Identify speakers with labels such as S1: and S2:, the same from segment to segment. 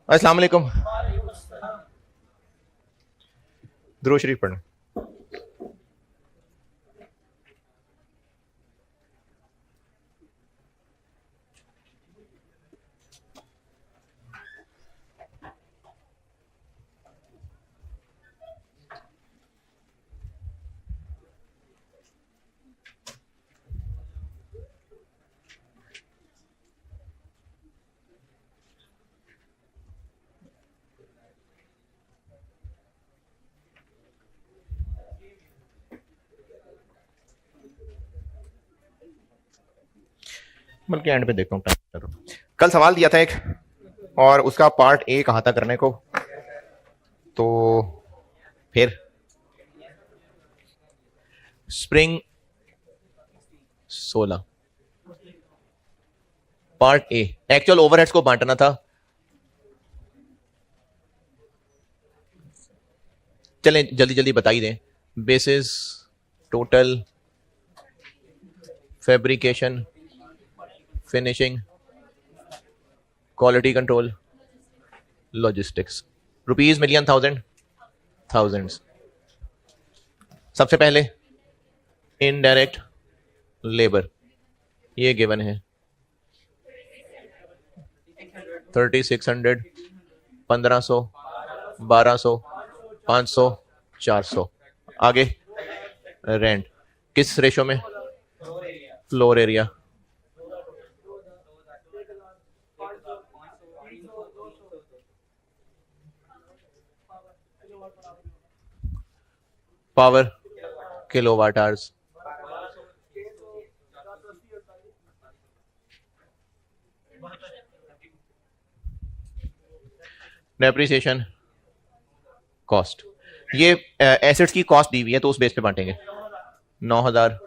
S1: अस्सलाम वालेकुम। दुरूद शरीफ पढ़ना। बल्कि एंड पे देखता हूँ। कल सवाल दिया था एक और उसका पार्ट ए कहा था करने को, तो फिर spring 16 part A actual overheads को बांटना था। चलें जल्दी जल्दी बता ही दें। Basis, total, fabrication, finishing, quality control, logistics. Rupees, million, thousand, thousands. सबसे पहले इनडायरेक्ट लेबर, ये गिवन है 3600, 1500, 1200, 500, 400। आगे रेंट किस रेशो में? Floor area. Power kilowatt hours. Depreciation cost. ये एसेट्स की कॉस्ट दी हुई है तो उस बेस पे बांटेंगे। 9000,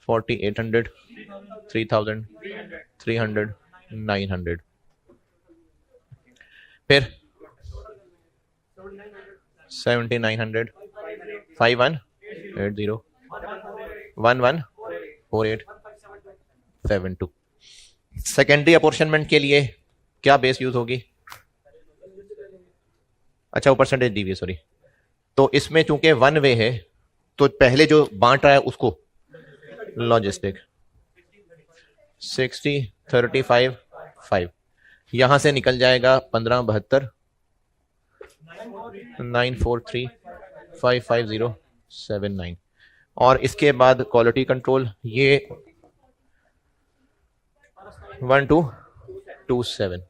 S1: 4800, 3000, 300, 900। फिर 7900, 5180, 114872। सेकेंडरी अपॉर्शनमेंट के लिए क्या बेस यूज होगी? अच्छा, वो परसेंटेज दी हुई है, सॉरी। तो इसमें चूंकि वन वे है तो पहले जो बांट रहा है उसको लॉजिस्टिक 60, 35, 5। यहां से निकल जाएगा 1572, 943, 55079। और इसके बाद क्वालिटी कंट्रोल ये 1227,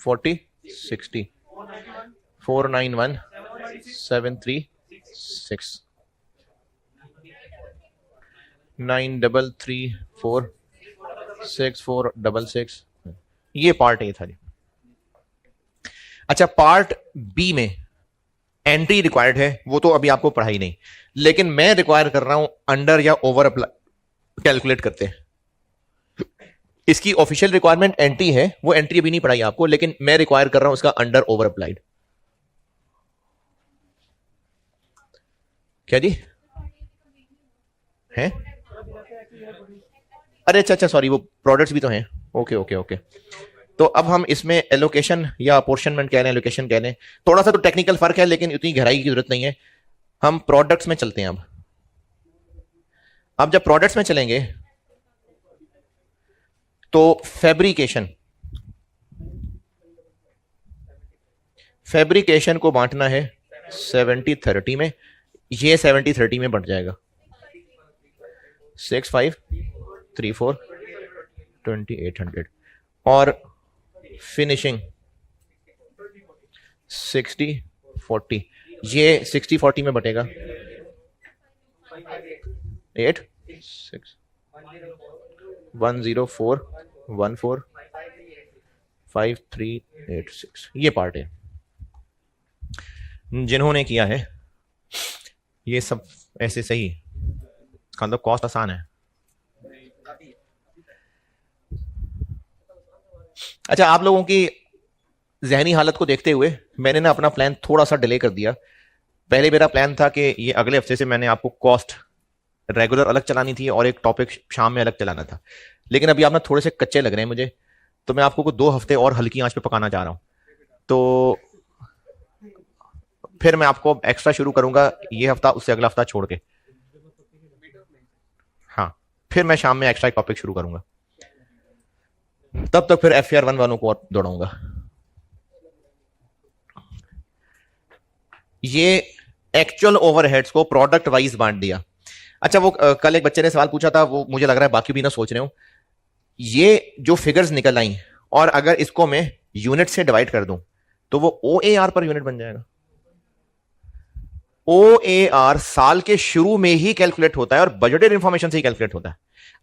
S1: 40, 60, 491, 736, 9334, 6466। ये पार्ट ए था जी। अच्छा, पार्ट बी में एंट्री रिक्वायर्ड है, वो तो अभी आपको पढ़ाई नहीं, लेकिन मैं रिक्वायर कर रहा हूं अंडर या ओवर अप्लाई कैलकुलेट करते हैं। इसकी ऑफिशियल रिक्वायरमेंट एंट्री है, वो एंट्री अभी नहीं पढ़ाई आपको, लेकिन मैं रिक्वायर कर रहा हूं इसका अंडर ओवर अप्लाइड। क्या जी है? अरे अच्छा, सॉरी, वो प्रोडक्ट्स भी तो हैं। Okay okay okay. तो अब हम इसमें एलोकेशन या अपोर्शनमेंट कह रहे हैं, एलोकेशन कह रहे हैं, थोड़ा सा तो टेक्निकल फर्क है, लेकिन इतनी गहराई की जरूरत नहीं है। हम प्रोडक्ट्स में चलते हैं। अब जब प्रोडक्ट्स में चलेंगे तो फैब्रिकेशन को बांटना है 70-30 में। ये 70-30 में बंट जाएगा 6534, 2800। और फिनिशिंग 60-40, ये 60-40 में बटेगा 86104145386। ये पार्ट है जिन्होंने किया है ये सब ऐसे सही। मतलब कॉस्ट आसान है। अच्छा, आप लोगों की जहनी हालत को देखते हुए मैंने ना अपना प्लान थोड़ा सा डिले कर दिया। पहले मेरा प्लान था कि ये अगले हफ्ते से मैंने आपको कॉस्ट रेगुलर अलग चलानी थी और एक टॉपिक शाम में अलग चलाना था, लेकिन अभी आप ना थोड़े से कच्चे लग रहे हैं मुझे, तो मैं आपको कुछ 2 हफ्ते और हल्की आंच पे पकाना चाह रहा हूं, तो फिर मैं आपको एक्स्ट्रा शुरू करूंगा ये हफ्ता, उससे अगला हफ्ता छोड़ के। हाँ, फिर मैं शाम में एक्स्ट्रा एक टॉपिक शुरू करूंगा, तब तक फिर FAR 1 वालों को और दौड़ाऊंगा। ये एक्चुअल ओवरहेड्स को प्रोडक्ट वाइज बांट दिया। अच्छा, वो कल एक बच्चे ने सवाल पूछा था, वो मुझे लग रहा है बाकी भी ना सोच रहे हो, ये जो फिगर्स निकल आई और अगर इसको मैं यूनिट से डिवाइड कर दूं तो वो OAR पर यूनिट बन जाएगा। OAR साल के शुरू में ही कैलकुलेट होता है और बजटेड इंफॉर्मेशन से ही कैलकुलेट होता है।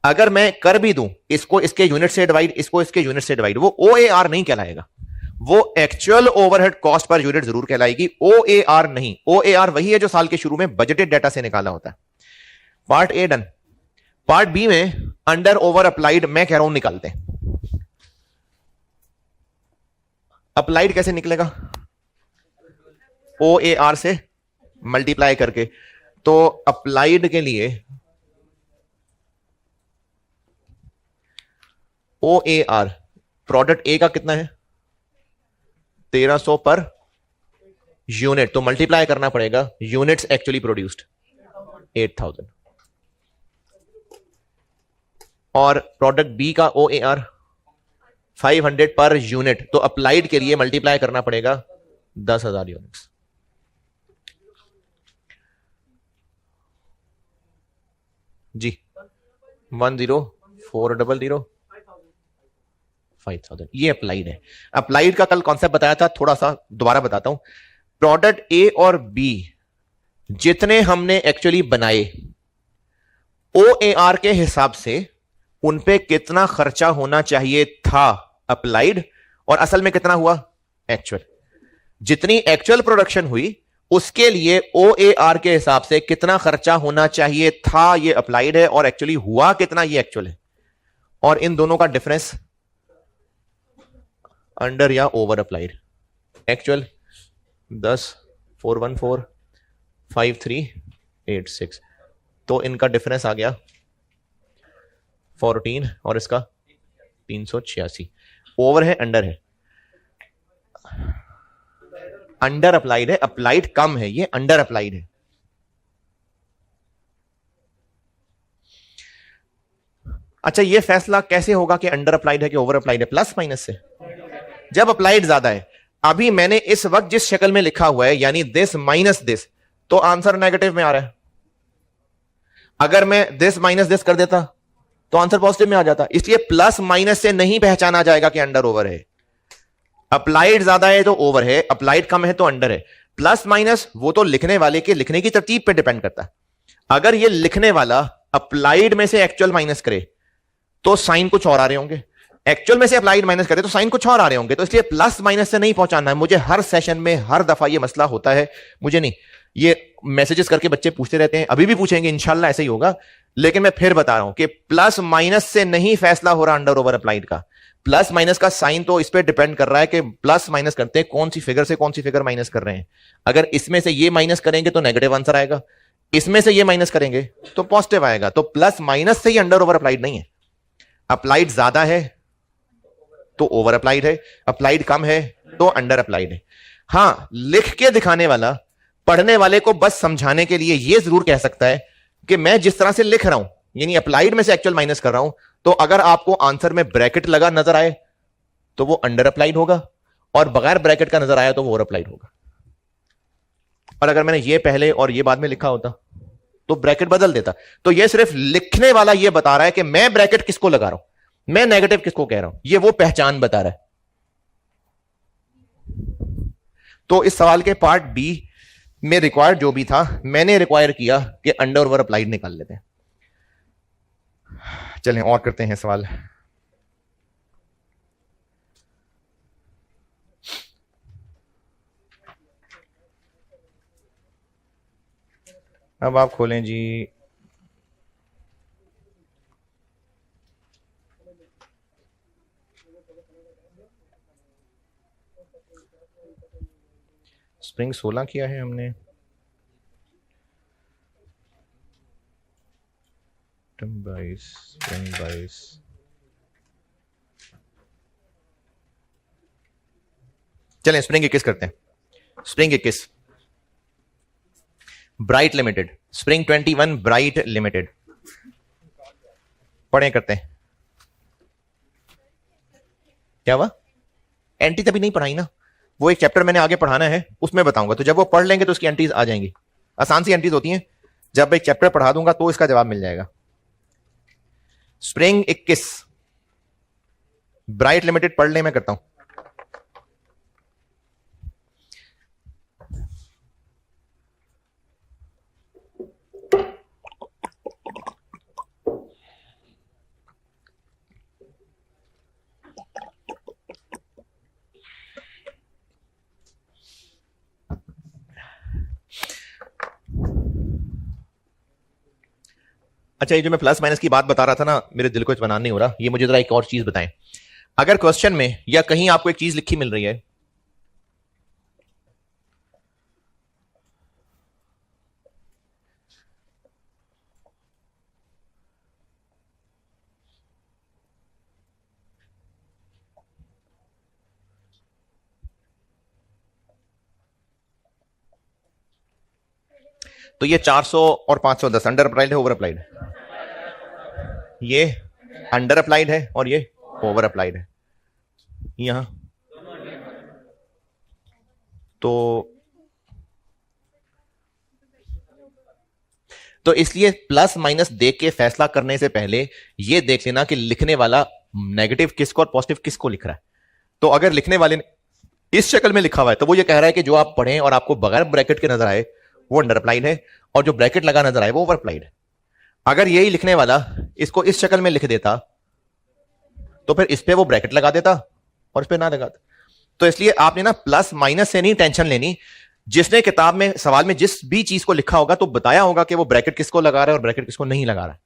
S1: अगर मैं कर भी दूं इसको इसके यूनिट से डिवाइड, इसको इसके यूनिट से डिवाइड, वो OAR नहीं कहलाएगा, वो actual overhead cost per unit जरूर कहलाएगी, OAR नहीं। OAR वही है जो साल के शुरू में बजटेड डाटा से निकाला होता है। Part A done. Part B में अंडर ओवर अप्लाइड मैं कह रहा हूं निकालते हैं। अप्लाइड कैसे निकलेगा? OAR से मल्टीप्लाई करके। तो अप्लाइड के लिए OAR प्रोडक्ट ए का कितना है? 1300 पर यूनिट, तो मल्टीप्लाई करना पड़ेगा यूनिट्स एक्चुअली प्रोड्यूस्ड 8000। और प्रोडक्ट बी का OAR 500 पर यूनिट, तो अप्लाइड के लिए मल्टीप्लाई करना पड़ेगा 10,000 यूनिट्स। जी 10400 5000, ये अप्लाइड है। अप्लाइड का कल कॉन्सेप्ट बताया था, थोड़ा सा दोबारा बताता हूं। प्रोडक्ट ए और बी जितने हमने एक्चुअली बनाए, OAR के हिसाब से उन पे कितना खर्चा होना चाहिए था अप्लाइड, और असल में कितना हुआ एक्चुअल। जितनी एक्चुअल प्रोडक्शन हुई उसके लिए OAR के हिसाब से कितना खर्चा होना चाहिए था ये अप्लाइड है, और एक्चुअली हुआ कितना ये एक्चुअल है। और इन दोनों का डिफरेंस अंडर या ओवर अप्लाइड। एक्चुअल 10 414 5386, तो इनका डिफरेंस आ गया 14 और इसका 386। ओवर है अंडर है? अंडर अप्लाइड है, अप्लाइड कम है, ये अंडर अप्लाइड है। अच्छा, ये फैसला कैसे होगा कि अंडर अप्लाइड है कि ओवर अप्लाइड है? प्लस माइनस से। जब अप्लाइड ज्यादा है, अभी मैंने इस वक्त जिस शक्ल में लिखा हुआ है यानी दिस माइनस दिस, तो आंसर नेगेटिव में आ रहा है। अगर मैं दिस माइनस दिस कर देता तो आंसर पॉजिटिव में आ जाता। इसलिए प्लस माइनस से नहीं पहचाना जाएगा कि अंडर ओवर है। अप्लाइड ज्यादा है तो ओवर है, अप्लाइड कम है तो अंडर है। प्लस माइनस वो तो लिखने वाले के लिखने की तरतीब पे डिपेंड करता है। अगर ये लिखने वाला अप्लाइड में से एक्चुअल माइनस करे तो साइन कुछ और आ रहे होंगे, एक्चुअल में से अप्लाइड माइनस करे तो साइन कुछ और आ रहे होंगे। तो इसलिए प्लस माइनस से नहीं पहुंचाना है मुझे। हर सेशन में हर दफा ये मसला होता है, मुझे नहीं, ये मैसेजेस करके बच्चे पूछते रहते हैं, अभी भी पूछेंगे, इंशाल्लाह ऐसे ही होगा। लेकिन मैं फिर बता रहा हूं कि प्लस माइनस से नहीं फैसला हो रहा अंडर ओवर अप्लाइड का। प्लस माइनस का साइन तो इस पर डिपेंड कर रहा है कि प्लस माइनस करते हैं कौन सी फिगर से कौन सी फिगर माइनस कर रहे हैं। अगर इसमें से ये माइनस करेंगे तो नेगेटिव आंसर आएगा, इसमें से ये माइनस करेंगे तो पॉजिटिव आएगा। तो प्लस माइनस से ही अंडर ओवर अप्लाइड नहीं है। अप्लाइड ज्यादा है तो ओवर अप्लाइड है, अप्लाइड कम है तो अंडर अप्लाइड है। हां, लिख के दिखाने वाला पढ़ने वाले को बस समझाने के लिए यह जरूर कह सकता है कि मैं जिस तरह से लिख रहा हूं यानी अप्लाइड में से एक्चुअल माइनस कर रहा हूं, तो अगर आपको आंसर में ब्रैकेट लगा नजर आए तो वो अंडर अप्लाइड होगा, और बगैर ब्रैकेट का नजर आया तो वो ओवर अप्लाइड होगा। और अगर मैंने ये पहले और ये बाद में लिखा होता तो ब्रैकेट बदल देता। तो ये सिर्फ लिखने वाला ये बता रहा है कि मैं ब्रैकेट किसको लगा रहा हूं, मैं नेगेटिव किसको कह रहा हूं, ये वो पहचान बता रहा है। तो इस सवाल के पार्ट बी में रिक्वायर्ड जो भी था, मैंने रिक्वायर किया कि अंडर ओवर अप्लाइड निकाल लेते हैं। चलें और करते हैं सवाल। अब आप खोलें जी स्प्रिंग 16 किया है हमने, 22 स्प्रिंग 22 चलें स्प्रिंग 21 करते हैं। Spring 21 bright limited, spring 21 bright limited पढ़े करते हैं। क्या हुआ? एंट्री तभी नहीं पढ़ाई ना, वो एक चैप्टर मैंने आगे पढ़ाना है उसमें बताऊंगा, तो जब वो पढ़ लेंगे तो उसकी एंट्रीज आ जाएंगी। आसान सी एंट्रीज होती हैं, जब एक चैप्टर पढ़ा दूंगा तो इसका जवाब मिल जाएगा। स्प्रिंग 21 ब्राइट लिमिटेड पढ़ ले, मैं करता हूं। अच्छा, ये जो मैं प्लस माइनस की बात बता रहा था ना, मेरे दिल को इत्मीनान नहीं हो रहा, ये मुझे जरा एक और चीज बताएं। अगर क्वेश्चन में या कहीं आपको एक चीज लिखी मिल रही है, तो ये 400 और 510 अंडर अप्लाइड है ओवर अप्लाइड? ये अंडर अप्लाइड है और ये ओवर अप्लाइड है। यहां तो इसलिए प्लस माइनस देख के फैसला करने से पहले ये देख लेना कि लिखने वाला नेगेटिव किसको और पॉजिटिव किसको लिख रहा है। तो अगर लिखने वाले ने इस शक्ल में लिखा हुआ है तो वो ये कह रहा है कि जो आप पढ़ें और आपको बगैर ब्रैकेट के नजर आए वो अंडर अप्लाइड है, और जो ब्रैकेट लगा नजर आए वो ओवर अप्लाइड है। अगर यही लिखने वाला इसको इस शक्ल में लिख देता तो फिर इस पे वो ब्रैकेट लगा देता और इस पे ना लगाता। तो इसलिए आपने ना प्लस माइनस से नहीं टेंशन लेनी, जिसने किताब में सवाल में जिस भी चीज को लिखा होगा तो बताया होगा कि वो ब्रैकेट किसको लगा रहा है और ब्रैकेट किसको नहीं लगा रहा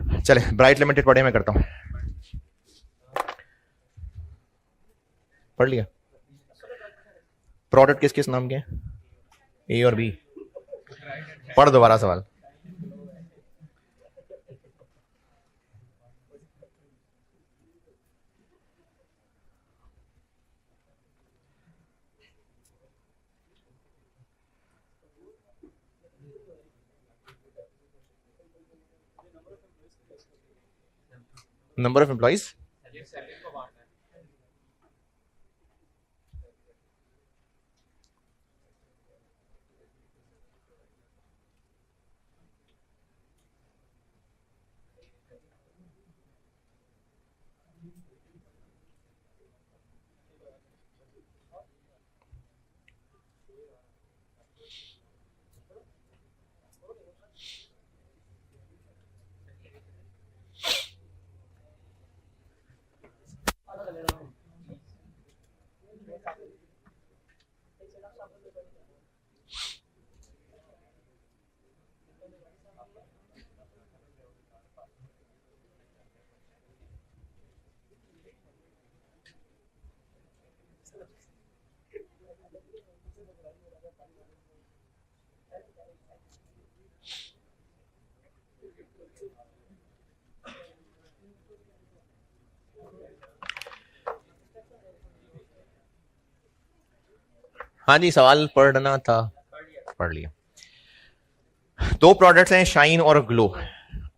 S1: है। चले ब्राइट लिमिटेड पढ़े, मैं करता हूं। पढ़ लिया? प्रोडक्ट किस किस नाम के हैं? ए और बी। पढ़ दोबारा सवाल। नंबर ऑफ एम्प्लॉइज, हाँ जी सवाल पढ़ना था, पढ़ लिया। दो प्रोडक्ट्स हैं शाइन और ग्लो,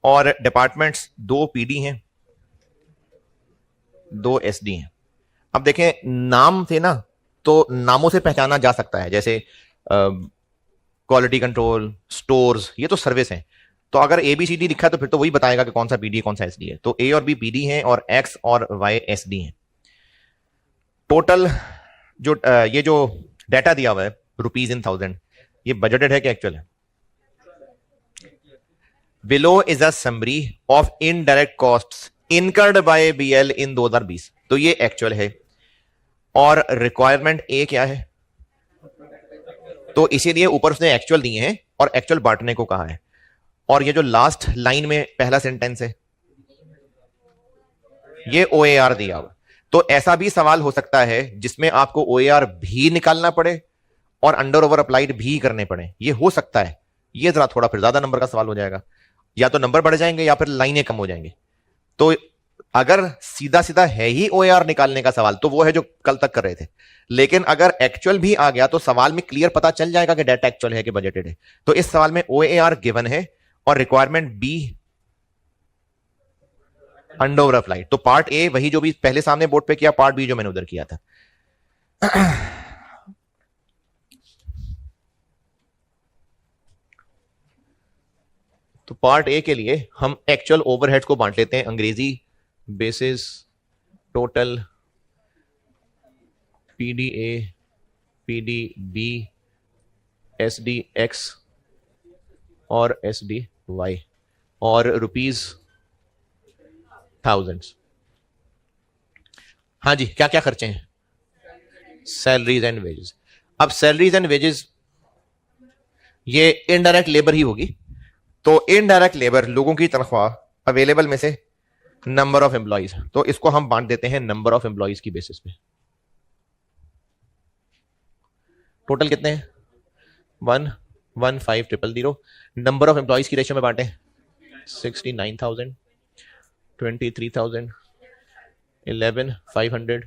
S1: और डिपार्टमेंट्स दो पीडी हैं दो एसडी हैं। अब देखें नाम थे ना, तो नामों से पहचाना जा सकता है, जैसे क्वालिटी कंट्रोल, स्टोर्स, ये तो सर्विस हैं। तो अगर ए बी सी डी लिखा है तो फिर तो वही बताएगा कि कौन सा पीडी है कौन सा एसडी है। तो ए और बी पीडी हैं और एक्स और वाई एसडी हैं। टोटल जो ये जो डाटा दिया हुआ है रुपीज इन 1000, ये बजटेड है कि एक्चुअल है? Below is a summary of indirect costs incurred by BL in 2020, तो ये एक्चुअल है। और रिक्वायरमेंट ए क्या है? तो इसीलिए ऊपर उसने एक्चुअल दिए हैं और एक्चुअल बांटने को कहा है। और ये जो लास्ट लाइन में पहला सेंटेंस है ये ओएआर दिया हुआ। तो ऐसा भी सवाल हो सकता है जिसमें आपको ओएआर भी निकालना पड़े और अंडर ओवर अप्लाइड भी करने पड़े, ये हो सकता है। ये जरा थोड़ा फिर ज्यादा नंबर का सवाल हो जाएगा, या तो नंबर बढ़ जाएंगे या फिर लाइनें कम हो जाएंगे। तो अगर सीधा सीधा है ही ओएआर निकालने का सवाल तो वो है जो कल तक कर रहे थे, लेकिन अगर एक्चुअल भी आ गया तो सवाल में क्लियर पता चल जाएगा कि डेटा एक्चुअल है कि बजटेड है। तो इस सवाल में ओएआर गिवन है और requirement be under over applied. तो पार्ट ए वही जो भी पहले सामने बोर्ड पे किया, पार्ट बी जो मैंने उधर किया था। तो पार्ट ए के लिए हम एक्चुअल ओवरहेड्स को बांट लेते हैं, अंग्रेजी basis total PDA PDB SD x और एसडी वाई और रुपीज थाउजेंड्स। हाँ जी, क्या क्या खर्चे हैं? Salaries and wages. अब सैलरीज एंड वेजेस ये इनडायरेक्ट लेबर ही होगी, तो इनडायरेक्ट लेबर लोगों की तनख्वाह अवेलेबल में से नंबर ऑफ एम्प्लॉइज, तो इसको हम बांट देते हैं नंबर ऑफ एम्प्लॉइज की बेसिस पे। टोटल कितने हैं? 115,000। नंबर ऑफ एम्प्लॉइज की रेशियो में बांटे 69,000 23,000 11,500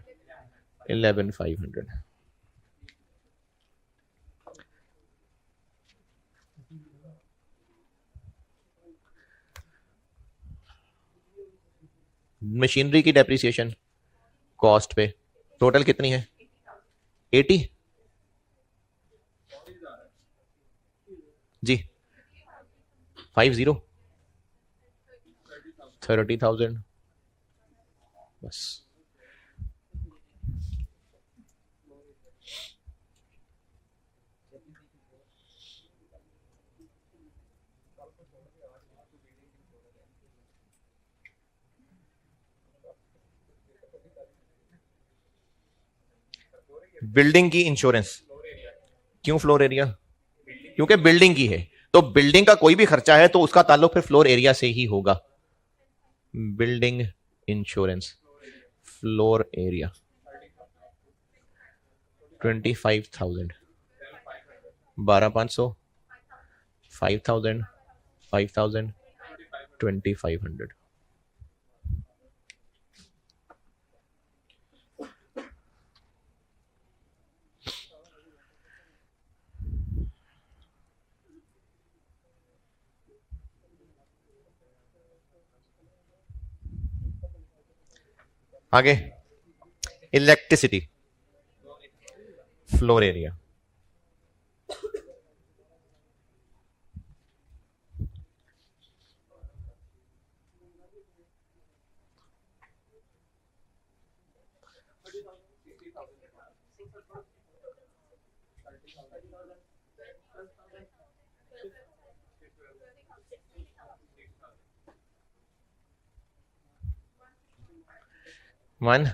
S1: 11,500। मशीनरी की डेप्रिसिएशन कॉस्ट पे टोटल कितनी है? 80 जी 50 30,000 बस। बिल्डिंग की इंश्योरेंस क्यों फ्लोर एरिया? क्योंकि बिल्डिंग की है, तो बिल्डिंग का कोई भी खर्चा है तो उसका ताल्लुक फिर फ्लोर एरिया से ही होगा। Building insurance floor area 25,000 12,500 5,000 5,000 2,500। आगे electricity floor area one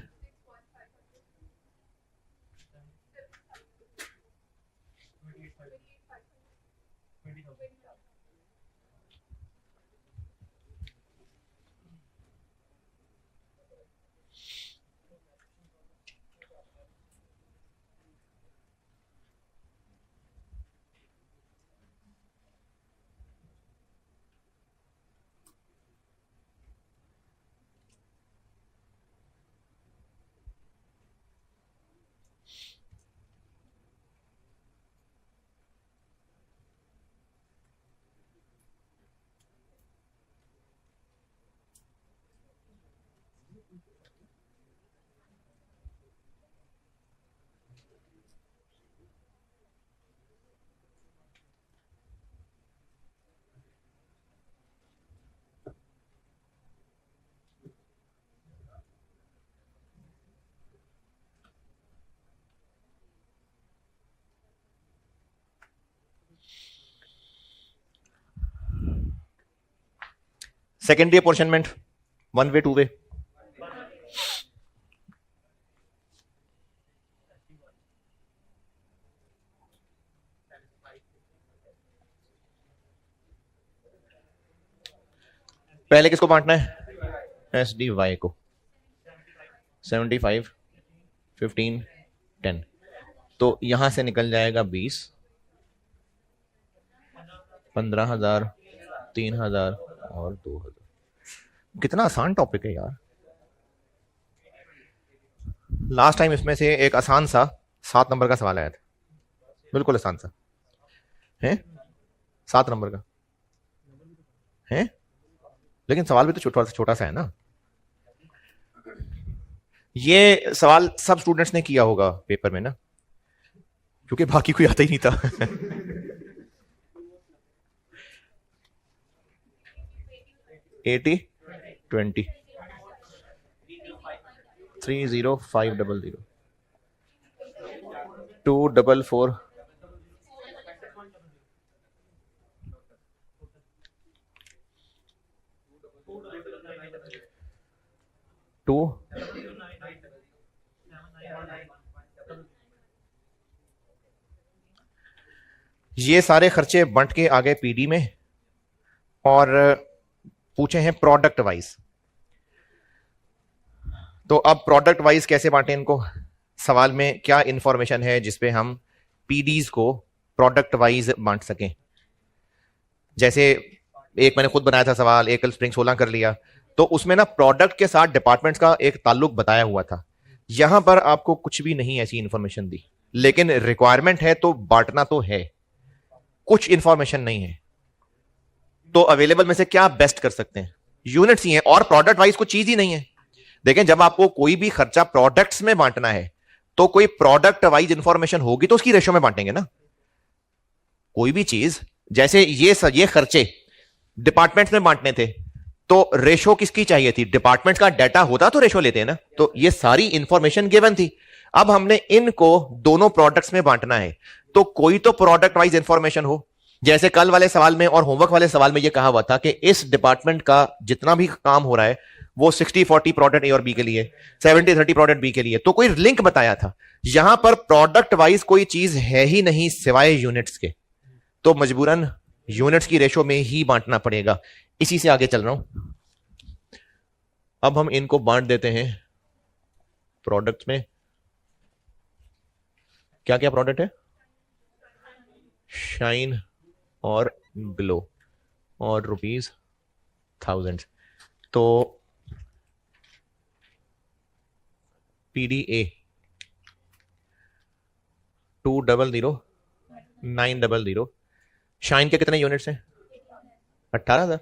S1: secondary apportionment one way two way. पहले किसको बांटना है? एस डी वाई को 75 15 10। तो यहां से निकल जाएगा 20 15,000 3,000 और 2,000। कितना आसान टॉपिक है यार। लास्ट टाइम इसमें से एक आसान सा 7 नंबर का सवाल आया था, बिल्कुल आसान सा है, 7 नंबर का है, लेकिन सवाल भी तो छोटा छोटा सा है ना। ये सवाल सब स्टूडेंट्स ने किया होगा पेपर में ना, क्योंकि बाकी कोई आता ही नहीं था। 80 20 30500 244 2 ये सारे खर्चे बंट के आ गए पीडी में, और पूछे हैं प्रोडक्ट वाइज। तो अब प्रोडक्ट वाइज कैसे बांटे इनको, सवाल में क्या इंफॉर्मेशन है जिसपे हम पीडीज को प्रोडक्ट वाइज बांट सकें। जैसे एक मैंने खुद बनाया था सवाल, एक कल स्प्रिंग 16 कर लिया, तो उसमें ना प्रोडक्ट के साथ डिपार्टमेंट्स का एक ताल्लुक बताया हुआ था। यहां पर आपको कुछ भी नहीं ऐसी इंफॉर्मेशन दी, लेकिन रिक्वायरमेंट है तो बांटना तो है, कुछ इंफॉर्मेशन नहीं है। तो अवेलेबल में से क्या बेस्ट कर सकते हैं, यूनिट्स ही हैं, और प्रोडक्ट वाइज कुछ चीज ही नहीं है। देखें, जब आपको कोई भी खर्चा प्रोडक्ट्स में बांटना है तो कोई प्रोडक्ट वाइज इंफॉर्मेशन होगी तो उसकी रेशो में बांटेंगे ना। कोई भी चीज, जैसे ये खर्चे डिपार्टमेंट्स में बांटने थे तो रेशो किसकी चाहिए थी, डिपार्टमेंट का डाटा होता तो रेशो लेते हैं ना। तो ये सारी इंफॉर्मेशन गिवन थी। अब हमने इनको दोनों प्रोडक्ट्स में बांटना है तो कोई तो प्रोडक्ट वाइज इंफॉर्मेशन हो। जैसे कल वाले सवाल में और होमवर्क वाले सवाल में यह कहा हुआ था कि इस डिपार्टमेंट का जितना भी काम हो रहा है वो 60-40 प्रोडक्ट ए और बी के लिए, 70-30 प्रोडक्ट बी के लिए, तो कोई लिंक बताया था। यहां पर प्रोडक्ट वाइज कोई चीज है ही नहीं सिवाय यूनिट्स के, तो मजबूरन यूनिट्स की रेशो में ही बांटना पड़ेगा। इसी से आगे चल रहा हूं। अब हम इनको बांट देते हैं प्रोडक्ट्स में। क्या क्या प्रोडक्ट है, शाइन और ग्लो और ₹1000। तो PDA 200900। शाइन के कितने यूनिट्स हैं, 18,000,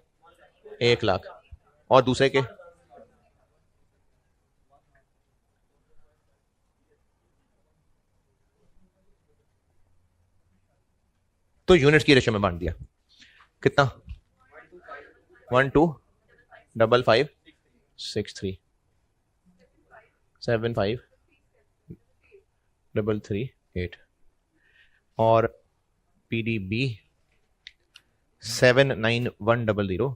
S1: 1,00,000, और दूसरे के तो यूनिट्स की रेशो में बांट दिया। कितना, 125563 75338 और PDB 79100।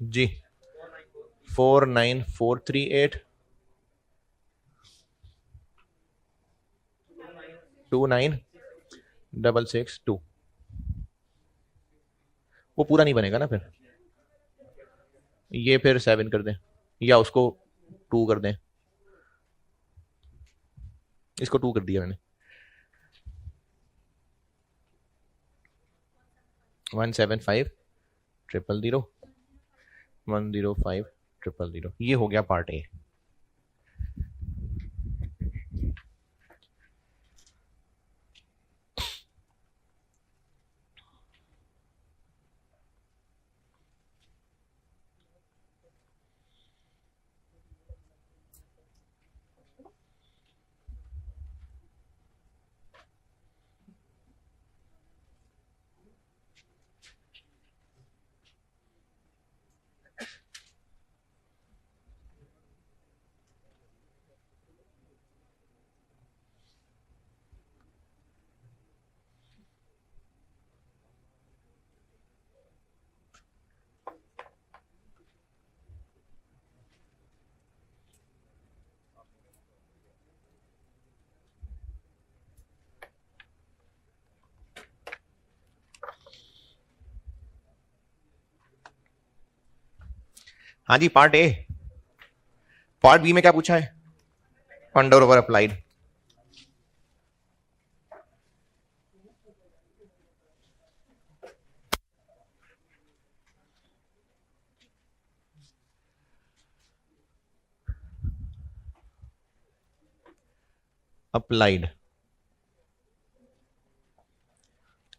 S1: जी 49438 29662। वो पूरा नहीं बनेगा ना, फिर ये फिर 7 कर दें या उसको 2 कर दें, इसको 2 कर दिया मैंने। 17500 10500। ये हो गया पार्ट ए। हाँ जी, पार्ट ए। पार्ट बी में क्या पूछा है, under over applied. Applied,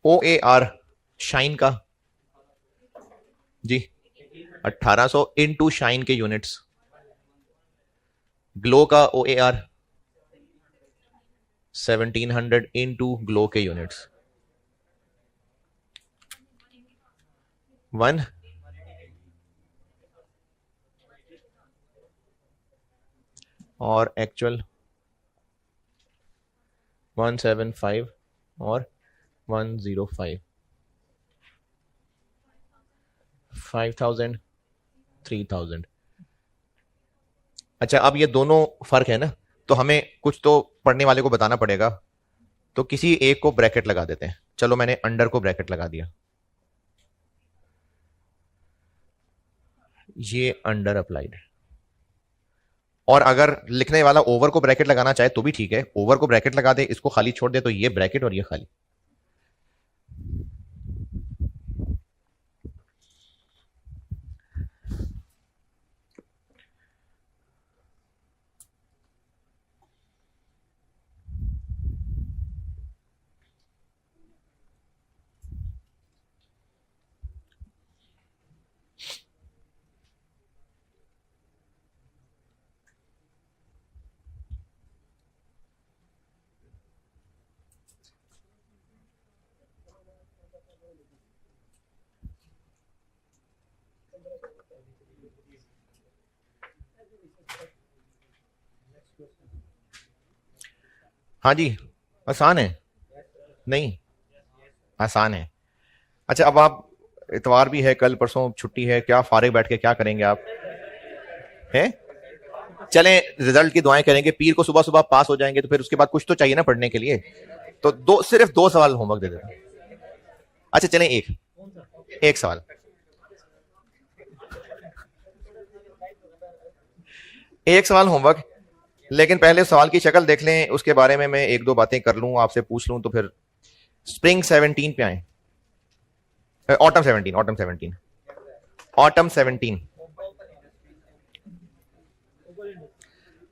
S1: OAR shine का जी 1800 इनटू शाइन के यूनिट्स, ग्लो का OAR 1700 इनटू ग्लो के यूनिट्स, 1 और एक्चुअल 175 और 105, 5000 3000। अच्छा, अब ये दोनों फर्क है ना, तो हमें कुछ तो पढ़ने वाले को बताना पड़ेगा, तो किसी एक को ब्रैकेट लगा देते हैं। चलो मैंने अंडर को ब्रैकेट लगा दिया, ये अंडर अप्लाइड। और अगर लिखने वाला ओवर को ब्रैकेट लगाना चाहे तो भी ठीक है, ओवर को ब्रैकेट लगा दे, इसको खाली छोड़ दे, तो ये ब्रैकेट और ये खाली। हाँ जी, आसान है। नहीं, आसान है। अच्छा, अब आप, इतवार भी है, कल परसों छुट्टी है, क्या फारिग बैठ के क्या करेंगे आप? हैं? चलें, रिजल्ट की दुआएं करेंगे, पीर को सुबह सुबह पास हो जाएंगे, तो फिर उसके बाद कुछ तो चाहिए ना पढ़ने के लिए। तो सिर्फ 2 सवाल होमवर्क दे देते हैं। अच्छा चलें, एक सवाल, एक सवाल होमवर्क, लेकिन पहले सवाल की शक्ल देख लें, उसके बारे में मैं एक दो बातें कर लूं, आपसे पूछ लूं, तो फिर स्प्रिंग 17 पे आए, ऑटम 17, ऑटम 17, ऑटम 17,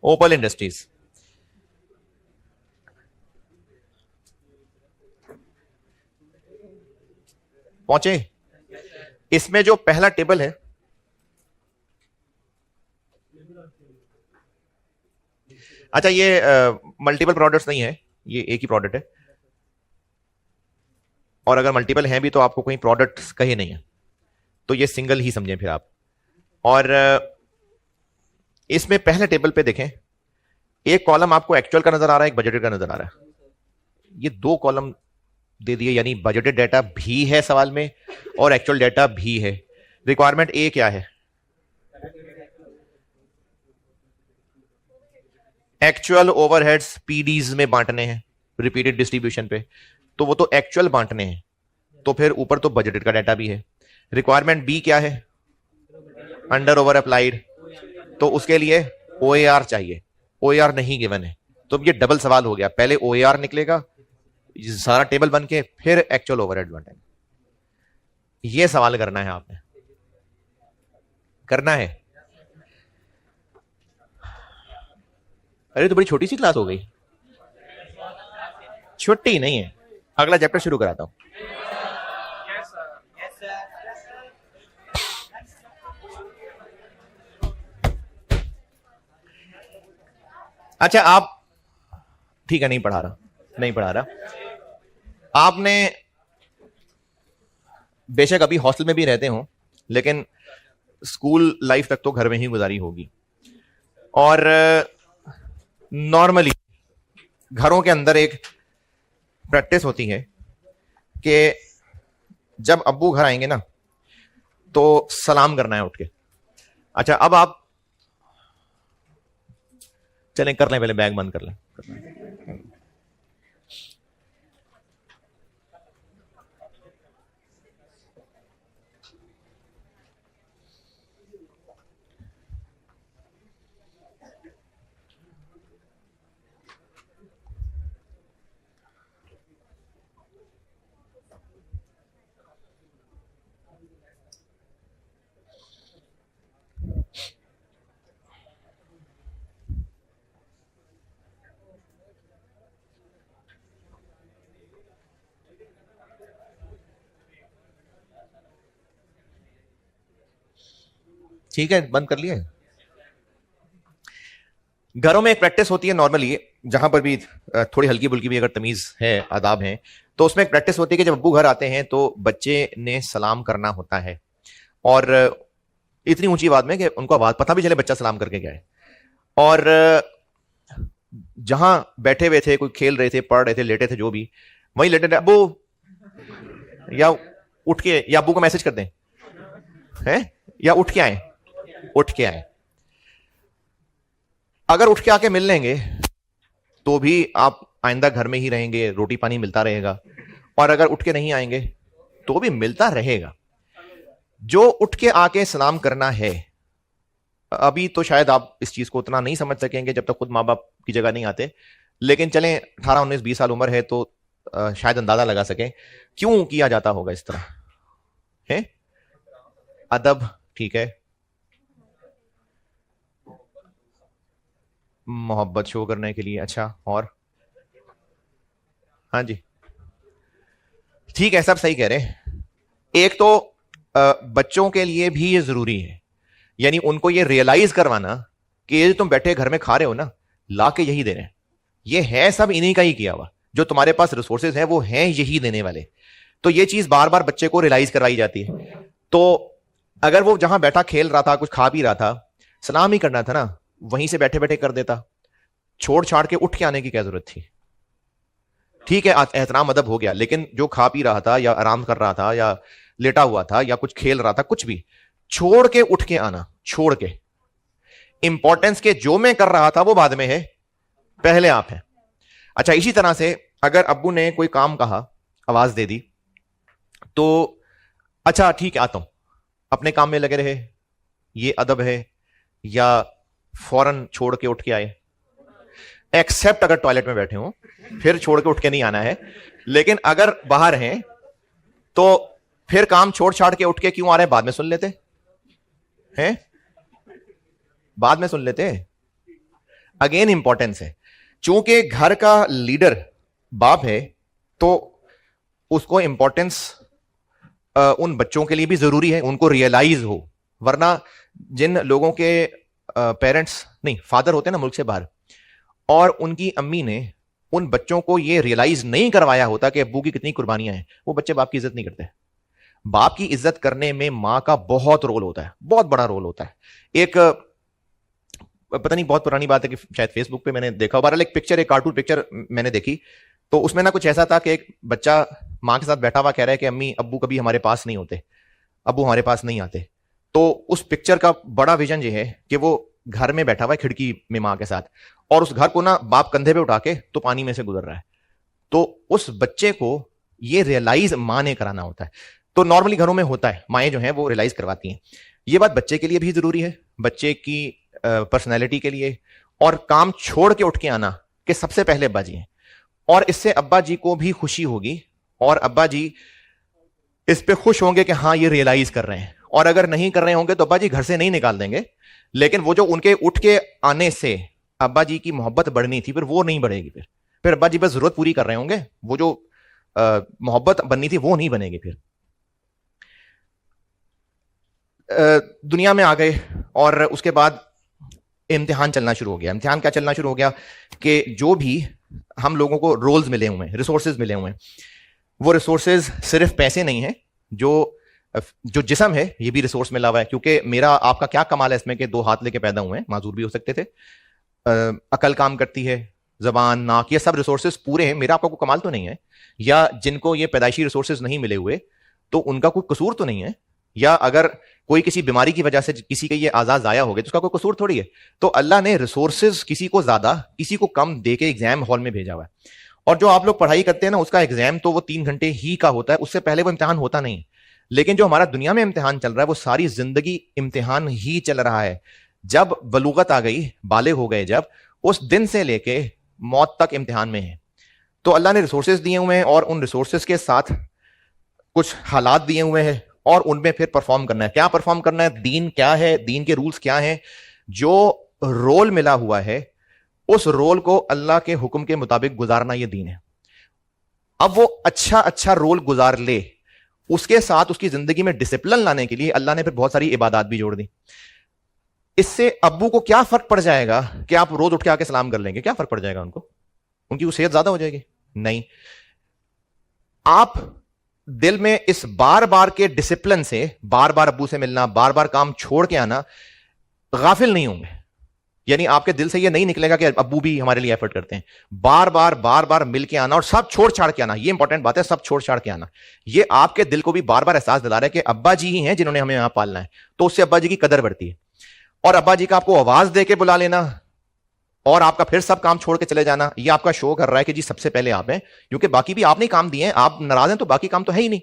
S1: ओपल इंडस्ट्रीज। पहुंचे? इसमें जो पहला टेबल है, अच्छा ये मल्टीपल प्रोडक्ट्स नहीं है, ये एक ही प्रोडक्ट है, और अगर मल्टीपल हैं भी तो आपको कोई प्रोडक्ट्स कहे नहीं है, तो ये सिंगल ही समझें फिर आप। और इसमें पहले टेबल पे देखें, एक कॉलम आपको एक्चुअल का नजर आ रहा है, एक बजटेड का नजर आ रहा है, ये 2 कॉलम दे दिए, यानी बजटेड डाटा भी है सवाल में और एक्चुअल डाटा भी है। रिक्वायरमेंट ए क्या है? एक्चुअल ओवरहेड्स पीडीज में बांटने हैं, रिपीटेड डिस्ट्रीब्यूशन पे, तो वो तो एक्चुअल बांटने हैं, तो फिर ऊपर तो बजटेड का डाटा भी है। रिक्वायरमेंट बी क्या है? अंडर ओवर अप्लाइड, तो उसके लिए OAR चाहिए, OAR नहीं गिवन है, तो ये डबल सवाल हो गया, पहले OAR निकलेगा सारा टेबल बन के, फिर एक्चुअल ओवरहेड बनेगा। ये सवाल करना है आपने, करना है। अरे तो बड़ी छोटी सी क्लास हो गई, छुट्टी नहीं है, अगला चैप्टर शुरू कराता हूं। अच्छा आप, ठीक है, नहीं पढ़ा रहा, नहीं पढ़ा रहा। आपने बेशक अभी हॉस्टल में भी रहते हो, लेकिन स्कूल लाइफ तक तो घर में ही गुजारी होगी, और नॉर्मली घरों के अंदर एक प्रैक्टिस होती है कि जब अब्बू घर आएंगे ना, तो सलाम करना है उठ के। अच्छा अब आप चलें, कर लें, पहले बैग बंद कर लें। ठीक है, बंद कर लिए। घरों में एक प्रैक्टिस होती है नॉर्मली, जहां पर भी थोड़ी हल्की बुल्की भी अगर तमीज है, आदाब है, तो उसमें एक प्रैक्टिस होती है कि जब अब्बू घर आते हैं तो बच्चे ने सलाम करना होता है, और इतनी ऊंची आवाज में कि उनको आवाज पता भी चले बच्चा सलाम करके गया है। और जहां बैठे हुए थे, कोई खेल रहे थे, पढ़ रहे थे, लेटे थे, जो भी, वहीं लेटे थे, अब्बू, या उठ के, या अब्बू को मैसेज कर दें हैं, या उठ के आए, उठ के आए। अगर उठ के आके मिल लेंगे तो भी आप आइंदा घर में ही रहेंगे, रोटी पानी मिलता रहेगा, और अगर उठ के नहीं आएंगे तो भी मिलता रहेगा। जो उठ के आके सलाम करना है, अभी तो शायद आप इस चीज को उतना नहीं समझ सकेंगे जब तक खुद माँ बाप की जगह नहीं आते, लेकिन चलें 18, 19, 20 साल उम्र है तो शायद अंदाजा लगा सकें क्यों किया जाता होगा इस तरह है। अदब, ठीक है, मोहब्बत शो करने के लिए। अच्छा, और? हाँ जी, ठीक है, सब सही कह रहे हैं। एक तो बच्चों के लिए भी ये जरूरी है, यानी उनको ये रियलाइज करवाना कि ये जो तुम बैठे घर में खा रहे हो ना, ला के यही दे रहे हैं, ये है सब इन्हीं का ही किया हुआ, जो तुम्हारे पास रिसोर्सेज है वो हैं यही देने वाले। तो ये चीज बार बार बच्चे को रियलाइज करवाई जाती है। तो अगर वो जहां बैठा खेल रहा था, कुछ खा भी रहा था, सलाम ही करना था ना, वहीं से बैठे बैठे कर देता, छोड़ छाड़ के उठ के आने की क्या जरूरत थी। ठीक है, एहतराम अदब हो गया, लेकिन जो खा पी रहा था या आराम कर रहा था या लेटा हुआ था या कुछ खेल रहा था, कुछ भी छोड़ के उठ के आना, छोड़ के। इंपॉर्टेंस के जो मैं कर रहा था वो बाद में है, पहले आप हैं। अच्छा, इसी तरह से अगर अब्बू ने कोई काम कहा, आवाज दे दी, तो अच्छा ठीक है आता हूं, अपने काम में लगे रहे, ये अदब है, या फौरन छोड़ के उठ के आए। एक्सेप्ट अगर टॉयलेट में बैठे हो, फिर छोड़ के उठ के नहीं आना है, लेकिन अगर बाहर हैं तो फिर काम छोड़ छाड़ के उठ के क्यों आ रहे हैं, बाद में सुन लेते हैं, बाद में सुन लेते। अगेन इंपॉर्टेंस है, चूंकि घर का लीडर बाप है तो उसको इंपॉर्टेंस उन बच्चों के लिए भी जरूरी है, उनको रियलाइज हो। वरना जिन लोगों के पेरेंट्स नहीं, फादर होते हैं ना मुल्क से बाहर, और उनकी अम्मी ने उन बच्चों को यह रियलाइज नहीं करवाया होता कि अब्बू की कितनी कुर्बानियां हैं, वो बच्चे बाप की इज्जत नहीं करते। बाप की इज्जत करने में मां का बहुत रोल होता है, बहुत बड़ा रोल होता है। एक पता नहीं, बहुत पुरानी बात है कि शायद फेसबुक पे मैंने देखा, बहरहाल एक पिक्चर, एक कार्टून पिक्चर मैंने देखी, तो उसमें ना कुछ ऐसा था कि एक बच्चा मां के साथ बैठा हुआ कह रहा है कि अम्मी अब्बू कभी हमारे पास नहीं होते, अब्बू हमारे पास नहीं आते। तो उस पिक्चर का बड़ा विजन ये है कि वो घर में बैठा हुआ है खिड़की में मां के साथ, और उस घर को ना बाप कंधे पे उठा के तो पानी में से गुजर रहा है। तो उस बच्चे को ये रियलाइज मां ने कराना होता है। तो नॉर्मली घरों में होता है, माएँ जो हैं वो रियलाइज करवाती हैं। ये बात बच्चे के लिए भी जरूरी है, बच्चे की पर्सनैलिटी के लिए, और काम छोड़ के उठ के आना कि सबसे पहले अब्बा जी हैं, और इससे अब्बा जी को भी खुशी होगी, और अब्बा जी इस पे खुश होंगे कि हाँ ये रियलाइज कर रहे हैं। और अगर नहीं कर रहे होंगे तो अब्बा जी घर से नहीं निकाल देंगे, लेकिन वो जो उनके उठ के आने से अब्बा जी की मोहब्बत बढ़नी थी, फिर वो नहीं बढ़ेगी। फिर अब्बा जी बस जरूरत पूरी कर रहे होंगे, वो जो मोहब्बत बननी थी वो नहीं बनेगी। फिर दुनिया में आ गए, और उसके बाद इम्तिहान चलना शुरू हो गया। इम्तिहान क्या चलना शुरू हो गया कि जो भी हम लोगों को रोल्स मिले हुए हैं, रिसोर्सेज मिले हुए हैं, वो रिसोर्सेज सिर्फ पैसे नहीं है, जो जिस्म है ये भी रिसोर्स मिला हुआ है। क्योंकि मेरा आपका क्या कमाल है इसमें कि 2 हाथ लेके पैदा हुए हैं, माजूर भी हो सकते थे, अकल काम करती है, जबान, नाक, ये सब रिसोर्सेज पूरे हैं, मेरा आपका कोई कमाल तो नहीं है। या जिनको ये पैदाइशी रिसोर्सेज नहीं मिले हुए तो उनका कोई कसूर तो नहीं है, या अगर कोई किसी बीमारी की वजह से किसी के ये आजाद जाया हो गए तो उसका कोई कसूर थोड़ी है। तो अल्लाह ने रिसोर्सेज किसी को ज्यादा किसी को कम दे के एग्जाम हॉल में भेजा हुआ है। और जो आप लोग पढ़ाई करते हैं ना, उसका एग्जाम तो वो 3 घंटे ही का होता है, उससे पहले वो इम्तिहान होता नहीं। लेकिन जो हमारा दुनिया में इम्तिहान चल रहा है वो सारी जिंदगी इम्तिहान ही चल रहा है। जब बलूगत आ गई, बालिग हो गए, जब उस दिन से लेके मौत तक इम्तिहान में है। तो अल्लाह ने रिसोर्सेज दिए हुए हैं, और उन रिसोर्सेज के साथ कुछ हालात दिए हुए हैं, और उनमें फिर परफॉर्म करना है। क्या परफॉर्म करना है, दीन क्या है, दीन के रूल्स क्या हैं, जो रोल मिला हुआ है उस रोल को अल्लाह के हुक्म के मुताबिक गुजारना, ये दीन है। अब वो अच्छा अच्छा रोल गुजार ले, उसके साथ उसकी जिंदगी में डिसिप्लिन लाने के लिए अल्लाह ने फिर बहुत सारी इबादत भी जोड़ दी। इससे अब्बू को क्या फर्क पड़ जाएगा कि आप रोज उठ के आके सलाम कर लेंगे? क्या फर्क पड़ जाएगा उनको? उनकी वो सेहत ज्यादा हो जाएगी? नहीं। आप दिल में इस बार बार के डिसिप्लिन से, बार बार अब्बू से मिलना, बार बार काम छोड़ के आना, गाफिल नहीं होंगे। यानी आपके दिल से यह नहीं निकलेगा कि अब्बू भी हमारे लिए एफर्ट करते हैं। बार बार मिल के आना और सब छोड़ छाड़ के आना, यह इंपॉर्टेंट बात है, सब छोड़ छाड़ के आना। यह आपके दिल को भी बार बार एहसास दिला रहा है कि अब्बा जी ही हैं जिन्होंने हमें यहां पालना है, तो उससे अब्बा जी की कदर बढ़ती है। और अब्बा जी का आपको आवाज दे के बुला लेना और आपका फिर सब काम छोड़ के चले जाना, यह आपका शो कर रहा है कि जी सबसे पहले आप हैं, क्योंकि बाकी भी आपने काम दिए हैं। आप नाराज हैं तो बाकी काम तो है ही नहीं।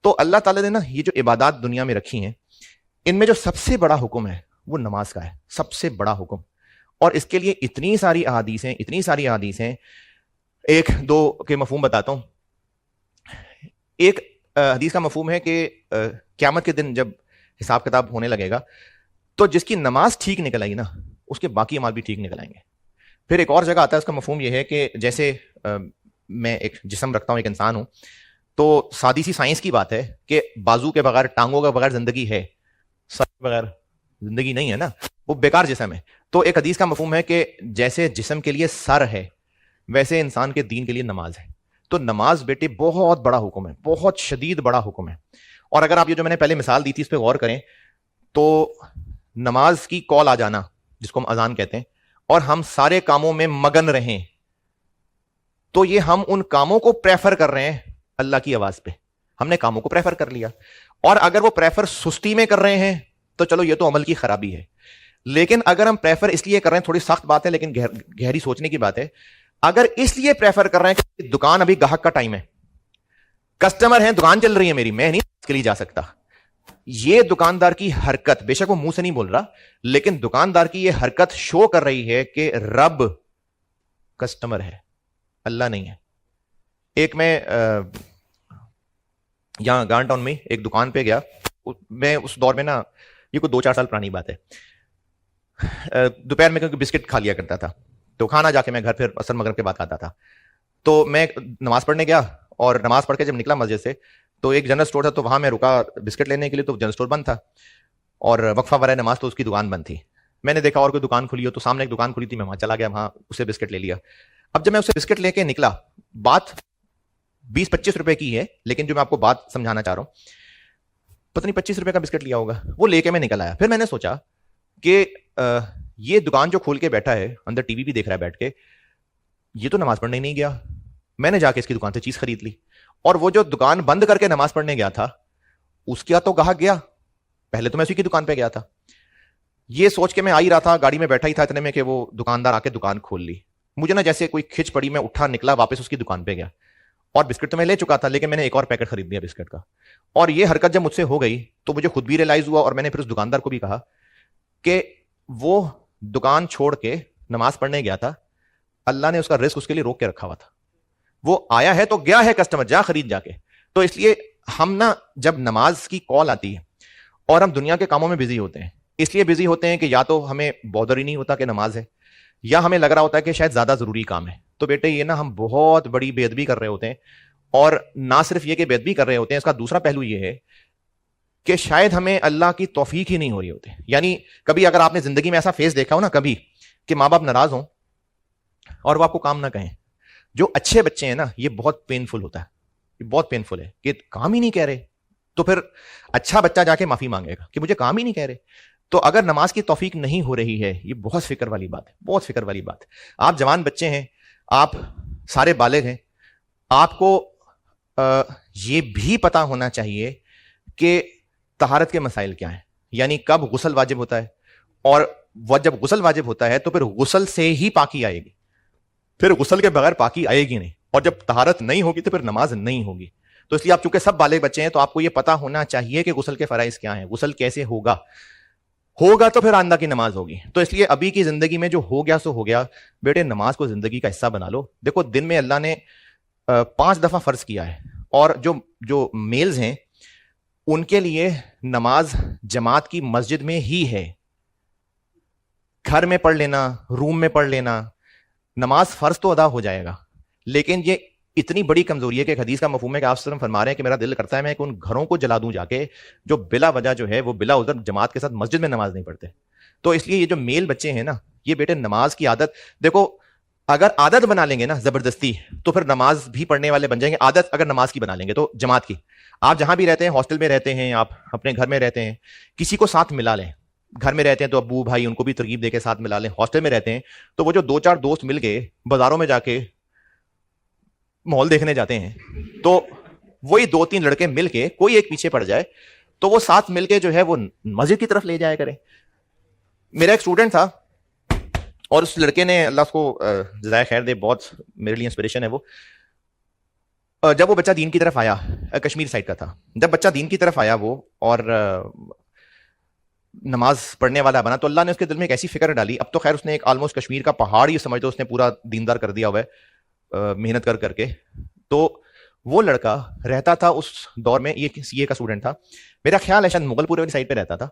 S1: तो अल्लाह ताला ने ना ये जो इबादत दुनिया में रखी हैं, इनमें जो सबसे बड़ा हुक्म है वो नमाज का है, सबसे बड़ा हुक्म। और इसके लिए इतनी सारी अहादीस हैं, इतनी सारी अहादीस हैं। एक दो के मफहूम बताता हूं। एक हदीस का मफहूम है कि क़यामत के दिन जब हिसाब किताब होने लगेगा तो जिसकी नमाज ठीक निकल आई ना, उसके बाकी अमाल भी ठीक निकल आएंगे। फिर एक और जगह आता है, उसका मफहूम यह है कि जैसे मैं एक जिस्म रखता हूं, एक इंसान हूं, तो सादी सी साइंस की बात है कि बाजू के बगैर, टांगों के बगैर जिंदगी है, सर के बगैर जिंदगी नहीं है ना, वो बेकार जिस्म है। तो एक हदीस का मफहूम है कि जैसे जिस्म के लिए सर है, वैसे इंसान के दीन के लिए नमाज है। तो नमाज बेटे बहुत बड़ा हुक्म है, बहुत शदीद बड़ा हुक्म है। और अगर आप ये जो मैंने पहले मिसाल दी थी इस पर गौर करें, तो नमाज की कॉल आ जाना, जिसको हम अजान कहते हैं, और हम सारे कामों में मगन रहें, तो ये हम उन कामों को प्रेफर कर रहे हैं अल्लाह की आवाज पे। हमने कामों को प्रेफर कर लिया। और अगर वो प्रेफर सुस्ती में कर रहे हैं तो चलो ये तो अमल की खराबी है। लेकिन अगर हम प्रेफर इसलिए कर रहे हैं, थोड़ी सख्त बात है लेकिन गहरी सोचने की बात है, अगर इसलिए प्रेफर कर रहे हैं कि दुकान अभी ग्राहक का टाइम है, कस्टमर है, दुकान चल रही है मेरी, मैं नहीं इसके लिए जा सकता, ये दुकानदार की हरकत, बेशक वो मुंह से नहीं बोल रहा, लेकिन दुकानदार की ये हरकत शो कर रही है कि रब कस्टमर है, अल्लाह नहीं है। एक मैं यहां गांव टाउन में एक दुकान पे गया। मैं उस दौर में ना, ये कोई 2-4 साल पुरानी बात है, दोपहर में क्योंकि बिस्किट खा लिया करता था, तो खाना जाके मैं घर फिर असर मगरिब के बाद खाता था। तो मैं नमाज पढ़ने गया और नमाज पढ़ के जब निकला मस्जिद से, तो एक जनरल स्टोर था, तो वहां मैं रुका बिस्किट लेने के लिए, तो जनरल स्टोर बंद था और वक्फा वराए नमाज तो उसकी दुकान बंद थी। मैंने देखा और कोई दुकान खुली हो, तो सामने एक दुकान खुली थी, मैं वहां चला गया, वहां उससे बिस्किट ले लिया। अब जब मैं उससे बिस्किट लेके निकला, बात 20-25 रुपए की है, लेकिन जो मैं आपको बात समझाना चाह रहा हूं, पता नहीं 25 रुपए का बिस्किट लिया होगा, वो लेके मैं निकल आया। फिर मैंने सोचा कि ये दुकान जो खोल के बैठा है, अंदर टीवी भी देख रहा है बैठ के, ये तो नमाज पढ़ने नहीं गया। मैंने जाके इसकी दुकान से चीज खरीद ली, और वो जो दुकान बंद करके नमाज पढ़ने गया था, उसका तो ग्राहक गया, पहले तो मैं उसी की दुकान पे गया था। ये सोच के मैं आ ही रहा था, गाड़ी में बैठा ही था, इतने में कि वो दुकानदार आके दुकान खोल ली। मुझे ना जैसे कोई खिंच पड़ी, मैं उठा, निकला, वापस उसकी दुकान पे गया, और बिस्किट तो मैं ले चुका था, लेकिन मैंने एक और पैकेट खरीद लिया बिस्किट का। और ये हरकत जब मुझसे हो गई तो मुझे खुद भी रियलाइज हुआ, और मैंने फिर उस दुकानदार को भी कहा कि वो दुकान छोड़ के नमाज पढ़ने गया था, अल्लाह ने उसका रिस्क उसके लिए रोक के रखा हुआ था। वो आया है तो गया है कस्टमर, जा खरीद जाके। तो इसलिए हम ना, जब नमाज की कॉल आती है और हम दुनिया के कामों में बिजी होते हैं, इसलिए बिजी होते हैं कि या तो हमें बॉदर ही नहीं होता कि नमाज है, या हमें लग रहा होता है कि शायद ज्यादा जरूरी काम है। तो बेटे ये ना, हम बहुत बड़ी बेअदबी कर रहे होते हैं। और ना सिर्फ ये कि बेअदबी कर रहे होते हैं, इसका दूसरा पहलू ये है कि शायद हमें अल्लाह की तौफीक ही नहीं हो रही होती। यानी कभी अगर आपने जिंदगी में ऐसा फेस देखा हो ना कभी, कि माँ बाप नाराज हों और वो आपको काम ना कहें। जो अच्छे बच्चे हैं ना, ये बहुत पेनफुल होता है, ये बहुत पेनफुल है कि काम ही नहीं कह रहे। तो फिर अच्छा बच्चा जाके माफी मांगेगा कि मुझे काम ही नहीं कह रहे। तो अगर नमाज की तौफीक नहीं हो रही है, ये बहुत फिक्र वाली बात है, बहुत फिक्र वाली बात है। आप जवान बच्चे हैं, आप सारे बालिग हैं, आपको ये भी पता होना चाहिए कि तहारत के मसाइल क्या हैं, यानी कब गुस्ल वाजिब होता है, और वह जब गुस्ल वाजिब होता है तो फिर गुस्ल से ही पाकी आएगी, फिर गुस्ल के बगैर पाकी आएगी नहीं, और जब तहारत नहीं होगी तो फिर नमाज नहीं होगी। तो इसलिए आप चूंकि सब बालिग बच्चे हैं, तो आपको यह पता होना चाहिए कि गुस्ल के फराइज क्या हैं, गुस्ल कैसे होगा तो फिर आंदा की नमाज होगी। तो इसलिए अभी की जिंदगी में जो हो गया सो हो गया, बेटे नमाज को जिंदगी का हिस्सा बना लो। देखो दिन में अल्लाह ने 5 दफा फर्ज किया है, और जो मेल्स हैं उनके लिए नमाज जमात की मस्जिद में ही है। घर में पढ़ लेना, रूम में पढ़ लेना, नमाज फर्ज तो अदा हो जाएगा। लेकिन ये इतनी बड़ी कमजोरी है कि एक हदीस का मफहूम है कि आप सिर्फ फरमा रहे हैं कि मेरा दिल करता है मैं उन घरों को जला दूं जाके, जो बिला वजह जो है वो बिला उज़र जमात के साथ मस्जिद में नमाज नहीं पढ़ते। तो इसलिए ये जो मेल बच्चे हैं ना, ये बेटे नमाज की आदत, देखो अगर आदत बना लेंगे ना जबरदस्ती, तो फिर नमाज भी पढ़ने वाले बन जाएंगे। आदत अगर नमाज की बना लेंगे तो जमात की, आप जहां भी रहते हैं, हॉस्टल में रहते हैं, आप अपने घर में रहते हैं, किसी को साथ मिला लें। घर में रहते हैं तो अब्बू भाई उनको भी तरकीब देके साथ मिला लें। हॉस्टल में रहते हैं तो वो जो 2-4 दोस्त मिल गए बाजारों में जाके माहौल देखने जाते हैं, तो वही 2-3 लड़के मिलके कोई एक पीछे पड़ जाए तो वो साथ मिलके जो है वो मस्जिद की तरफ ले जाया करें। मेरा एक स्टूडेंट था और उस लड़के ने, अल्लाह उसको जज़ाए खैर दे, बहुत मेरे लिए इंस्पिरेशन है वो। जब वो बच्चा दीन की तरफ आया, कश्मीर साइड का था, जब बच्चा दीन की तरफ आया वो और नमाज पढ़ने वाला बना, तो अल्लाह ने उसके दिल में एक ऐसी फिक्र डाली। अब तो खैर उसने एक ऑलमोस्ट कश्मीर का पहाड़ ही समझ लो उसने पूरा दीनदार कर दिया हुआ है मेहनत कर करके। तो वो लड़का रहता था उस दौर में, ये सीए का स्टूडेंट था, मेरा ख्याल है शायद मुगलपुरे वाली साइड पे रहता था,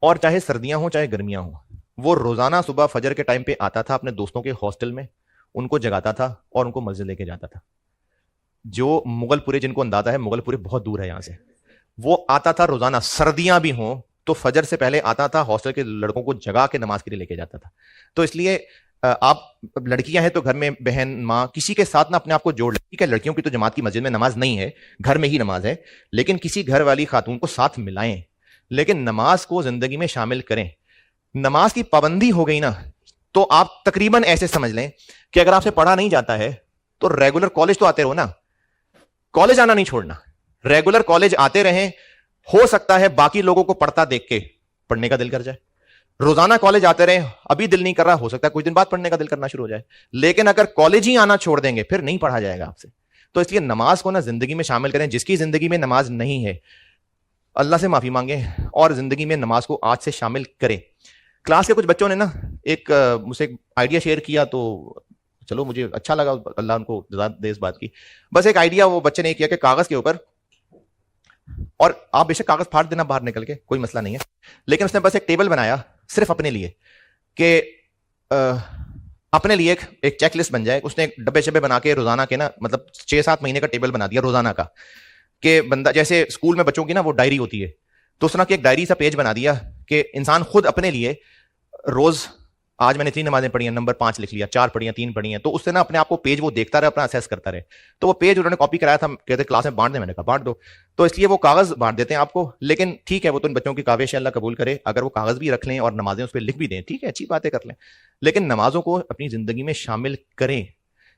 S1: और चाहे सर्दियां हो चाहे गर्मियां हो, वो रोजाना सुबह फजर के टाइम पे आता था अपने दोस्तों के हॉस्टल में, उनको जगाता था और उनको मस्जिद लेके जाता था। जो मुगलपुरे, जिनको अंदाजा है मुगलपुरे बहुत दूर है यहां से, वो आता था रोजाना, सर्दियां भी हों तो फजर से पहले आता था, हॉस्टल के लड़कों को जगा के नमाज के लिए लेके जाता था। तो इसलिए आप लड़कियां हैं तो घर में बहन माँ किसी के साथ ना अपने आप को जोड़ ले। ठीक है, लड़कियों की तो जमात की मस्जिद में नमाज नहीं है, घर में ही नमाज है, लेकिन किसी घर वाली खातून को साथ मिलाएं, लेकिन नमाज को जिंदगी में शामिल करें। नमाज की पाबंदी हो गई ना, तो आप तकरीबन ऐसे समझ लें कि अगर आपसे पढ़ा नहीं जाता है तो रेगुलर कॉलेज तो आते रहो ना, कॉलेज आना नहीं छोड़ना, रेगुलर कॉलेज आते रहें। हो सकता है बाकी लोगों को पढ़ता देख के पढ़ने का दिल कर जाए, रोजाना कॉलेज आते रहे, अभी दिल नहीं कर रहा, हो सकता है कुछ दिन बाद पढ़ने का दिल करना शुरू हो जाए, लेकिन अगर कॉलेज ही आना छोड़ देंगे फिर नहीं पढ़ा जाएगा आपसे। तो इसलिए नमाज को ना जिंदगी में शामिल करें। जिसकी जिंदगी में नमाज नहीं है, अल्लाह से माफी मांगे और जिंदगी में नमाज को आज से शामिल करें। क्लास के कुछ बच्चों ने ना एक मुझसे एक आइडिया शेयर किया, तो चलो मुझे अच्छा लगा, अल्लाह उनको जज़ा दे इस बात की। बस एक आइडिया वो बच्चे ने किया कि कागज के ऊपर, और आप बेशक कागज फाड़ देना बाहर निकल के, कोई मसला नहीं है, लेकिन उसने बस एक टेबल बनाया सिर्फ अपने लिए कि अपने लिए एक चेक लिस्ट बन जाए। उसने एक डब्बे शब्बे बना के रोजाना के ना, मतलब 6-7 महीने का टेबल बना दिया रोजाना का, कि बंदा जैसे स्कूल में बच्चों की ना वो डायरी होती है, तो उसने एक डायरी सा पेज बना दिया कि इंसान खुद अपने लिए रोज, आज मैंने 3 नमाजें पढ़ी हैं, नंबर 5 लिख लिया, 4 पढ़ी हैं, 3 पढ़ी हैं, तो उससे ना अपने आप को पेज वो देखता रहे, अपना असेस करता रहे। तो वो पेज उन्होंने कॉपी कराया था, कहते क्लास में बांट दे, मैंने कहा बांट दो। तो इसलिए वो कागज बांट देते हैं आपको, लेकिन ठीक है वो तो इन बच्चों की काविश है, अल्लाह कबूल करे। अगर वो कागज भी रख लें और नमाजें उस पर लिख भी दें, ठीक है, अच्छी बातें कर लें, लेकिन नमाजों को अपनी जिंदगी में शामिल करें,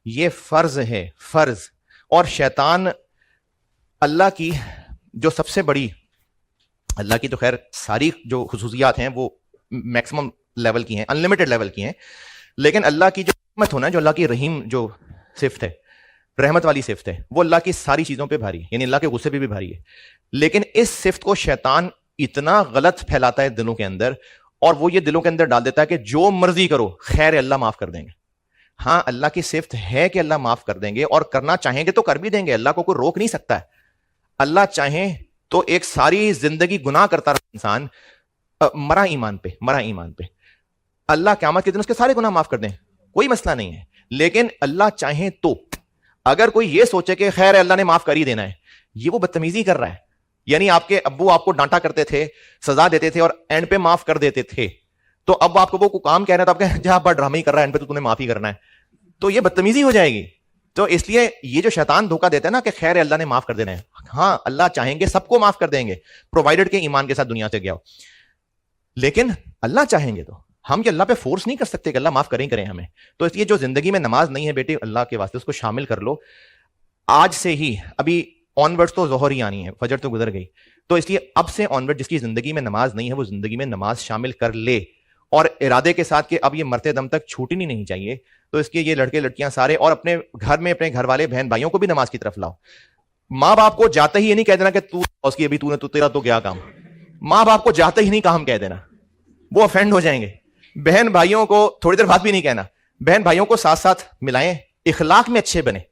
S1: ये फर्ज है, फर्ज। और शैतान, अल्लाह की जो सबसे बड़ी, अल्लाह की तो खैर सारी जो खुसूसियात हैं वो मैक्सिमम लेवल की हैं, अनलिमिटेड लेवल की हैं, लेकिन अल्लाह की जो रहमत होना है, जो अल्लाह की रहीम जो सिफ्त है, रहमत वाली सिफ्त है, वो अल्लाह की सारी चीजों पे भारी है, यानी अल्लाह के गुस्से पे भी भारी है। लेकिन इस सिफ्त को शैतान इतना गलत फैलाता है दिलों के अंदर, और वो ये दिलों के अंदर डाल देता है कि जो मर्जी करो, खैर अल्लाह माफ कर देंगे। हाँ, अल्लाह की सिफ्त है कि अल्लाह माफ कर देंगे, और करना चाहेंगे तो कर भी देंगे, अल्लाह को कोई रोक नहीं सकता है। अल्लाह चाहे तो एक सारी जिंदगी गुनाह करता रहा इंसान, मरा ईमान पे, मरा ईमान पे, अल्लाह क़यामत के दिन उसके सारे गुनाह माफ कर दें, कोई मसला नहीं है। लेकिन अल्लाह चाहे तो, अगर कोई ये सोचे कि खैर अल्लाह ने माफ कर ही देना है, ये वो बदतमीजी कर रहा है। यानी आपके अब्बू आपको डांटा करते थे, सजा देते थे और एंड पे माफ कर देते थे, तो अब आपको वो काम कह रहा था, आपके जहां पर ड्रामा ही कर रहा है, एंड पे तो तूने माफी करना है, तो ये बदतमीजी हो जाएगी। तो इसलिए ये जो शैतान धोखा देता है ना कि खैर अल्लाह ने माफ कर देना है, हाँ अल्लाह चाहेंगे सबको माफ कर देंगे, प्रोवाइडेड के ईमान के साथ दुनिया से गया हो। लेकिन अल्लाह चाहेंगे तो हम ये अल्लाह पे फोर्स नहीं कर सकते कि अल्लाह माफ करें करें हमें। तो इसलिए जो जिंदगी में नमाज नहीं है बेटे, अल्लाह के वास्ते उसको शामिल कर लो आज से ही। अभी ऑनवर्ड्स तो जोहर ही आनी है, फजर तो गुजर गई, तो इसलिए अब से ऑनवर्ड जिसकी जिंदगी में नमाज नहीं है वो जिंदगी में नमाज शामिल कर ले, और इरादे के साथ कि अब ये मरते दम तक छूटनी नहीं चाहिए। तो इसके ये लड़के लड़कियां सारे, और अपने घर में अपने घर वाले बहन भाइयों को भी नमाज की तरफ लाओ। माँ बाप को जाते ही ये नहीं कह देना कि तू उसकी अभी तूने तो तेरा तो क्या काम, माँ बाप को जाते ही नहीं काम कह देना, वो ऑफेंड हो जाएंगे। बहन भाइयों को थोड़ी देर बाद भी नहीं कहना, बहन भाइयों को साथ साथ मिलाएं, इखलाक में अच्छे बने।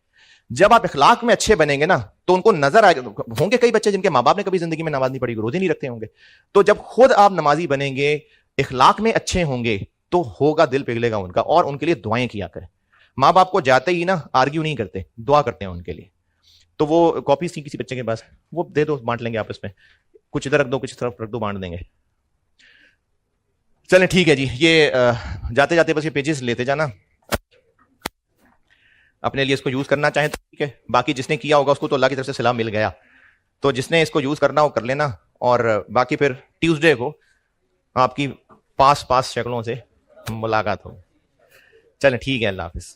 S1: जब आप इखलाक में अच्छे बनेंगे ना तो उनको नजर आएगा। होंगे कई बच्चे जिनके माँ बाप ने कभी जिंदगी में नमाज नहीं पढ़ी, रोजे नहीं रखते होंगे, तो जब खुद आप नमाजी बनेंगे, इखलाक में अच्छे होंगे, तो होगा दिल पिघलेगा उनका, और उनके लिए दुआएं किया करें। माँ बाप को जाते ही ना आर्ग्यू नहीं करते, दुआ करते हैं उनके लिए। तो वो कॉपी थी किसी बच्चे के पास, वो दे दो, बांट लेंगे आपस में, कुछ इधर रख दो कुछ तरफ रख दो, बांट देंगे। चलें ठीक है जी, ये जाते जाते बस ये पेजेस लेते जाना, अपने लिए इसको यूज करना चाहे तो ठीक है, बाकी जिसने किया होगा उसको तो अल्लाह की तरफ से सलाम मिल गया, तो जिसने इसको यूज करना हो कर लेना, और बाकी फिर ट्यूसडे को आपकी पास शक्लों से मुलाकात हो। चलें ठीक है, अल्लाह हाफिज।